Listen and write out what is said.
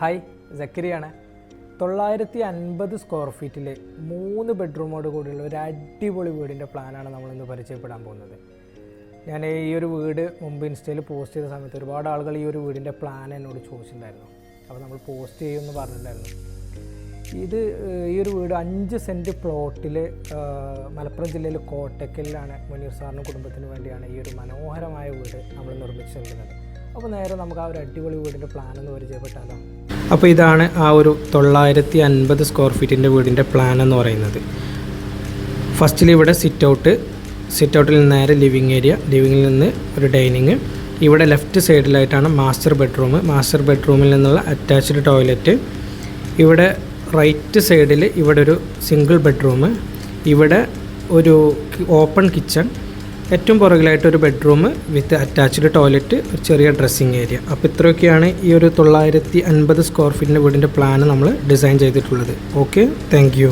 Hi, സക്കരിയാണ്. 950 square ഫീറ്റിൽ 3 ബെഡ്റൂമോട് കൂടിയുള്ള ഒരു അടിപൊളി വീടിൻ്റെ പ്ലാനാണ് നമ്മളിന്ന് പരിചയപ്പെടാൻ പോകുന്നത്. ഞാൻ ഈ ഒരു വീട് മുമ്പ് ഇൻസ്റ്റയിൽ പോസ്റ്റ് ചെയ്ത സമയത്ത് ഒരുപാട് ആളുകൾ ഈ ഒരു വീടിൻ്റെ പ്ലാൻ എന്നോട് ചോദിച്ചിട്ടുണ്ടായിരുന്നു. അപ്പോൾ നമ്മൾ പോസ്റ്റ് ചെയ്യുമെന്ന് പറഞ്ഞിട്ടുണ്ടായിരുന്നു. ഈ ഒരു വീട് 5 സെൻറ്റ് പ്ലോട്ടിൽ മലപ്പുറം ജില്ലയിൽ കോട്ടക്കലിലാണ് മുനീർ സാറിനും കുടുംബത്തിന് വേണ്ടിയാണ് ഈ ഒരു മനോഹരമായ വീട് നമ്മൾ നിർമ്മിച്ചിരിക്കുന്നത്. അപ്പോൾ നേരെ നമുക്ക് ആ ഒരു അടിപൊളി വീടിൻ്റെ പ്ലാൻ ഒന്ന് പരിചയപ്പെട്ടാലോ. അപ്പോൾ ഇതാണ് ആ ഒരു 950 സ്ക്വയർ ഫീറ്റിൻ്റെ വീടിൻ്റെ പ്ലാൻ എന്ന് പറയുന്നത്. ഫസ്റ്റിൽ ഇവിടെ സിറ്റ് ഔട്ടിൽ നിന്ന് നേരെ ലിവിങ് ഏരിയ, ലിവിങ്ങിൽ നിന്ന് ഒരു ഡൈനിങ്, ഇവിടെ ലെഫ്റ്റ് സൈഡിലായിട്ടാണ് മാസ്റ്റർ ബെഡ്റൂമിൽ നിന്നുള്ള അറ്റാച്ച്ഡ് ടോയ്ലറ്റ്, ഇവിടെ റൈറ്റ് സൈഡിൽ ഇവിടെ ഒരു സിംഗിൾ ബെഡ്റൂം, ഇവിടെ ഒരു ഓപ്പൺ കിച്ചൺ, ഏറ്റവും പുറകിലായിട്ടൊരു ബെഡ്റൂം വിത്ത് അറ്റാച്ച്ഡ് ടോയ്ലറ്റ്, ഒരു ചെറിയ ഡ്രസ്സിങ് ഏരിയ. അപ്പോൾ ഇത്രയൊക്കെയാണ് ഈ ഒരു 950 സ്ക്വയർ ഫീറ്റിൻ്റെ വീടിൻ്റെ പ്ലാൻ നമ്മൾ ഡിസൈൻ ചെയ്തിട്ടുള്ളത്. Okay, thank you.